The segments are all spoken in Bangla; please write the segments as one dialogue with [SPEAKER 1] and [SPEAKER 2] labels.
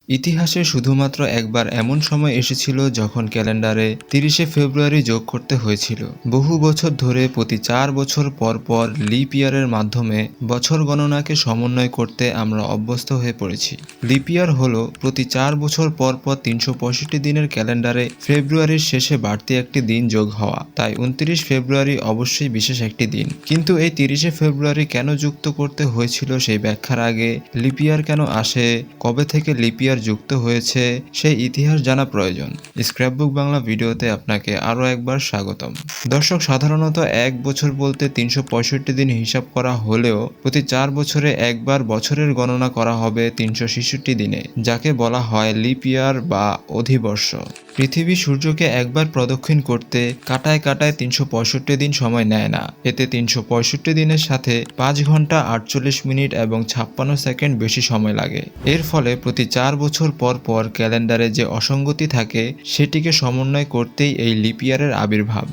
[SPEAKER 1] ইতিহাসে শুধুমাত্র একবার এমন সময় এসেছিল যখন ক্যালেন্ডারে ৩০শে ফেব্রুয়ারি যোগ করতে হয়েছিল। বহু বছর ধরে প্রতি ৪ বছর পর পর লিপ ইয়ারের মাধ্যমে বছর গণনাকে সমন্বয় করতে আমরা অভ্যস্ত হয়ে পড়েছি। লিপ ইয়ার হলো প্রতি ৪ বছর পর পর ৩৬৫ দিনের ক্যালেন্ডারে ফেব্রুয়ারির শেষে বাড়তি একটি দিন যোগ হওয়া। তাই ২৯ ফেব্রুয়ারি অবশ্যই বিশেষ একটি দিন। কিন্তু এই ৩০শে ফেব্রুয়ারি কেন যুক্ত করতে হয়েছিল সেই ব্যাখ্যার আগে লিপ ইয়ার কেন আসে, কবে থেকে লিপ ইয়ার যুক্ত হয়েছে সেই ইতিহাস জানা প্রয়োজন। স্ক্র্যাপবুক বাংলা ভিডিওতে আপনাকে আরও একবার স্বাগতম। দর্শক, সাধারণত এক বছর বলতে ৩৬৫ দিন হিসাব করা হলেও প্রতি ৪ বছরে একবার বছরের গণনা করা হবে ৩৬৬ দিনে, যাকে বলা হয় লিপ ইয়ার বা অধিবর্ষ। পৃথিবী সূর্যকে একবার প্রদক্ষিণ করতে কাটায় কাটায় ৩৬৫ দিন সময় নেয় না। এতে ৩৬৫ দিনের সাথে ৫ ঘন্টা ৪৮ মিনিট এবং ৫৬ সেকেন্ড বেশি সময় লাগে। এর ফলে প্রতি ৪ বছর পর পর ক্যালেন্ডারে যে অসঙ্গতি থাকে সেটিকে সমন্বয় করতেই এই লিপ ইয়ারের আবির্ভাব।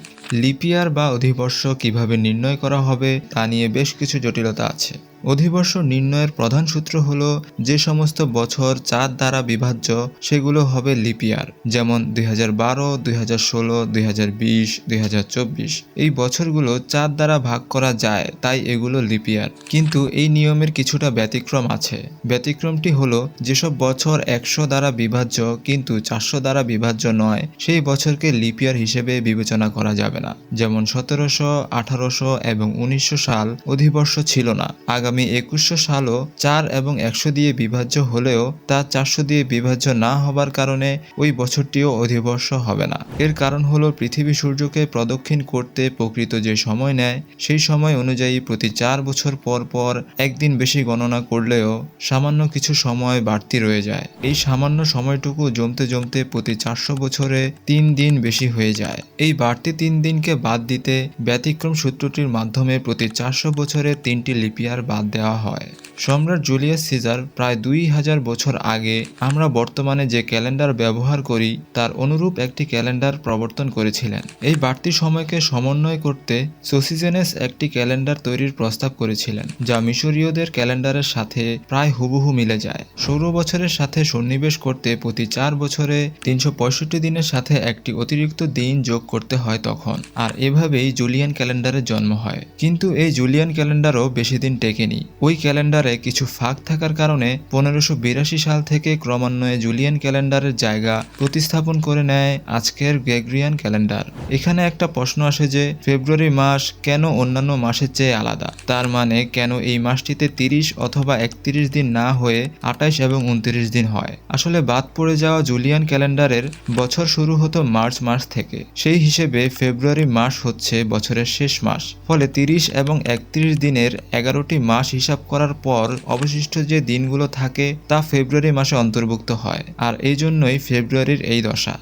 [SPEAKER 1] লিপ ইয়ার বা অধিবর্ষ কিভাবে নির্ণয় করা হবে তা নিয়ে বেশ কিছু জটিলতা আছে। অধিবর্ষ নির্ণয়ের প্রধান সূত্র হল যে সমস্ত বছর ৪ দ্বারা বিভাজ্য সেগুলো হবে লিপ ইয়ার। যেমন ২০১২, ২০১৬, ২০২০, ২০২৪ এই বছরগুলো ৪ দ্বারা ভাগ করা যায়, তাই এগুলো লিপ ইয়ার। কিন্তু এই নিয়মের কিছুটা ব্যতিক্রম আছে। ব্যতিক্রমটি হলো যেসব বছর ১০০ দ্বারা বিভাজ্য কিন্তু ৪০০ দ্বারা বিভাজ্য নয় সেই বছরকে লিপ ইয়ার হিসেবে বিবেচনা করা যাবে না। যেমন ১৭০০, ১৮০০ এবং ১৯০০ সাল অধিবর্ষ ছিল না। আগামী ২১০০ সালও ৪ এবং ১০০ দিয়ে বিভাজ্য হলেও তা ৪০০ দিয়ে বিভাজ্য না হবার কারণে ওই বছরটিও অধিবর্ষ হবে না। এর কারণ হলো পৃথিবী সূর্যকে প্রদক্ষিণ করতে প্রকৃত যে সময় নেয় সেই সময় অনুযায়ী প্রতি ৪ বছর পর পর একদিন বেশি গণনা করলেও সামান্য কিছু সময় বাড়তি রয়ে যায়। এই সামান্য সময়টুকু জমতে জমতে প্রতি ৪০০ বছরে ৩ দিন বেশি হয়ে যায়। এই বাড়তি ৩ দিনকে বাদ দিতে ব্যতিক্রম সূত্রটির মাধ্যমে প্রতি ৪০০ বছরে ৩টি লিপ ইয়ার বাদ দেওয়া হয়। সম্রাট জুলিয়াস সিজার প্রায় ২০০০ বছর আগে আমরা বর্তমানে যে ক্যালেন্ডার ব্যবহার করি তার অনুরূপ একটি ক্যালেন্ডার প্রবর্তন করেছিলেন। এই বাড়তি সময়কে সমন্বয় করতে সোসিজেনেস একটি ক্যালেন্ডার তৈরির প্রস্তাব করেছিলেন, যা মিশরীয়দের ক্যালেন্ডারের সাথে প্রায় হুবহু মিলে যায়। সৌর বছরের সাথে সন্নিবেশ করতে প্রতি ৪ বছরে ৩৬৫ দিনের সাথে একটি অতিরিক্ত দিন যোগ করতে হয় তখন, আর এভাবেই জুলিয়ান ক্যালেন্ডারের জন্ম হয়। কিন্তু এই জুলিয়ান ক্যালেন্ডারও বেশি দিন টেকেনি। ওই ক্যালেন্ডারে কিছু ফাঁক থাকার কারণে ১৫৮২ সাল থেকে ক্রমান্বয়ে জুলিয়ান ক্যালেন্ডারের জায়গা প্রতিস্থাপন করে নেয় আজকের গ্রেগরিয়ান ক্যালেন্ডার। এখানে একটা প্রশ্ন আসে যে ফেব্রুয়ারি মাস কেন অন্যান্য মাসের চেয়ে আলাদা? তার মানে কেন এই মাসটিতে ৩০ অথবা ৩১ দিন না হয়ে ২৮ এবং ২৯ দিন হয়? আসলে বাদ পড়ে যাওয়া জুলিয়ান ক্যালেন্ডারের বছর শুরু হতো মার্চ মাস থেকে। সেই হিসেবে ফেব্রুয়ারি মাস হচ্ছে বছরের শেষ মাস। ফলে ৩০ এবং ৩১ দিনের ১১টি মাস হিসাব করার পর অবশিষ্ট যে দিনগুলো থাকে তা ফেব্রুয়ারি মাসে অন্তর্ভুক্ত হয়, আর এই জন্যই ফেব্রুয়ারির এই দশা।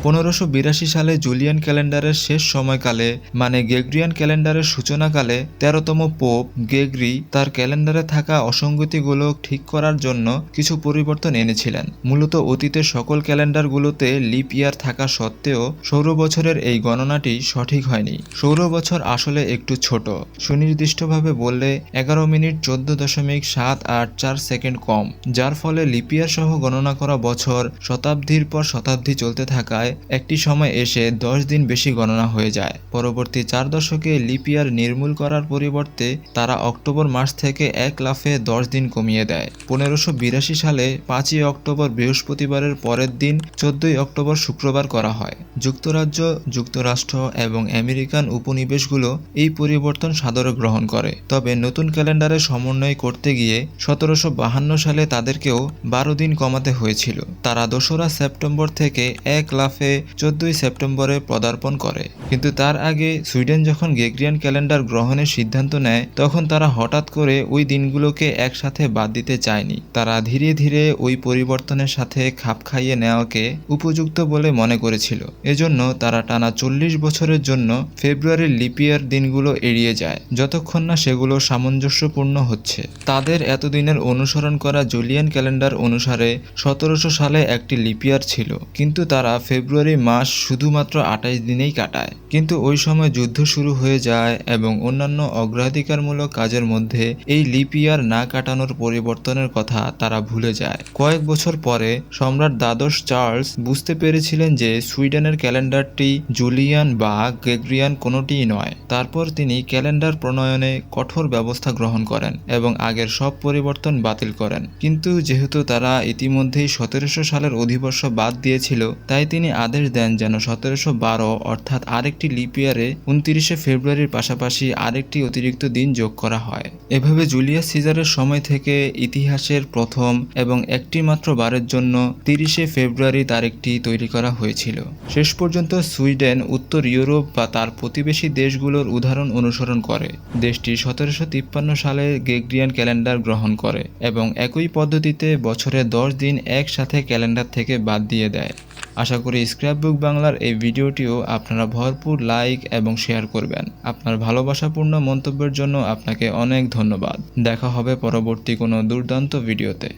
[SPEAKER 1] ১৫৮২ সালে জুলিয়ান ক্যালেন্ডারের শেষ সময়কালে মানে গ্রেগরিয়ান ক্যালেন্ডারের সূচনাকালে ১৩তম পোপ গ্রেগরি তার ক্যালেন্ডারে থাকা অসঙ্গতিগুলো ঠিক করার জন্য কিছু পরিবর্তন এনেছিলেন। মূলত অতীতের সকল ক্যালেন্ডারগুলোতে লিপ ইয়ার থাকা সত্ত্বেও সৌর বছরের এই গণনাটি সঠিক হয়নি। সৌর বছর আসলে একটু ছোট, সুনির্দিষ্টভাবে বললে ১১ মিনিট ১৪.৭৮৪ সেকেন্ড কম, যার ফলে লিপ ইয়ার সহ গণনা করা বছর শতাব্দীর পর শতাব্দী চলতে থাকায় একটি সময় এসে ১০ দিন বেশি গণনা হয়ে যায়। পরবর্তী ৪ দশকে লিপ ইয়ার নির্মূল করার পরিবর্তে তারা অক্টোবর মাস থেকে এক লাফে ১০ দিন কমিয়ে দেয়। ১৫৮২ সালে ৫ই অক্টোবর বৃহস্পতিবারের পরের দিন ১৪ই অক্টোবর শুক্রবার করা হয়। যুক্তরাজ্য, যুক্তরাষ্ট্র এবং আমেরিকান উপনিবেশগুলো এই পরিবর্তন সাদরে গ্রহণ করে। তবে নতুন ক্যালেন্ডারে সমন্বয় করতে গিয়ে ১৭৫২ সালে তাদেরকেও ১২ দিন কমাতে হয়েছিল। তারা ২রা সেপ্টেম্বর থেকে এক লাফে ১৪ই সেপ্টেম্বরে পদার্পণ করে। কিন্তু তার আগে সুইডেন যখন গ্রেগরিয়ান ক্যালেন্ডার গ্রহণের সিদ্ধান্ত নেয় তখন তারা হঠাৎ করে ওই দিনগুলোকে একসাথে বাদ দিতে চায়নি। তারা ধীরে ধীরে ওই পরিবর্তনের সাথে খাপ খাইয়ে নেওয়াকে উপযুক্ত বলে মনে করেছিল। এজন্য তারা টানা ৪০ বছরের জন্য ফেব্রুয়ারির লিপ ইয়ার দিনগুলো এড়িয়ে যায়, যতক্ষণ না সেগুলো সামঞ্জস্যপূর্ণ হচ্ছে। তাদের এতদিনের অনুসরণ করা জুলিয়ান ক্যালেন্ডার অনুসারে ১৭০০ সালে একটি লিপ ইয়ার ছিল, কিন্তু তারা ফেব্রুয়ারি ফেব্রুয়ারি মাস শুধুমাত্র 28 দিনেই কাটায়। কিন্তু ওই সময় যুদ্ধ শুরু হয়ে যায় এবং অন্যান্য অগ্রাধিকারমূলক কাজের মধ্যে এই লিপ ইয়ার না কাটানোর পরিবর্তনের কথা তারা ভুলে যায়। কয়েক বছর পরে সম্রাট দ্বাদশ চার্লস বুঝতে পেরেছিলেন যে সুইডেনের ক্যালেন্ডারটি জুলিয়ান বা গ্রেগরিয়ান কোনোটিই নয়। তারপর তিনি ক্যালেন্ডার প্রণয়নে কঠোর ব্যবস্থা গ্রহণ করেন এবং আগের সব পরিবর্তন বাতিল করেন। কিন্তু যেহেতু তারা ইতিমধ্যেই 1700 সালের অধিবর্ষ বাদ দিয়েছিল, তাই তিনি আদেশ দেন যেন 1712 অর্থাৎ আরেকটি লিপ ইয়ারে 29শে ফেব্রুয়ারির পাশাপাশি আরেকটি অতিরিক্ত দিন যোগ করা হয়। এভাবে জুলিয়াস সিজারের সময় থেকে ইতিহাসের প্রথম এবং একটি মাত্র বারের জন্য 30শে ফেব্রুয়ারি তারিখটি তৈরি করা হয়েছিল। শেষ পর্যন্ত সুইডেন উত্তর ইউরোপ বা তার প্রতিবেশী দেশগুলোর উদাহরণ অনুসরণ করে। দেশটি 1753 সালে গ্রেগরিয়ান ক্যালেন্ডার গ্রহণ করে এবং একই পদ্ধতিতে বছরে 10 দিন একসাথে ক্যালেন্ডার থেকে বাদ দিয়ে দেয়। আশা করি স্ক্র্যাপবুক বাংলার এই ভিডিওটিও আপনারা ভরপুর লাইক এবং শেয়ার করবেন। আপনার ভালোবাসাপূর্ণ মন্তব্যের জন্য আপনাকে অনেক ধন্যবাদ। দেখা হবে পরবর্তী কোনো দুর্দান্ত ভিডিওতে।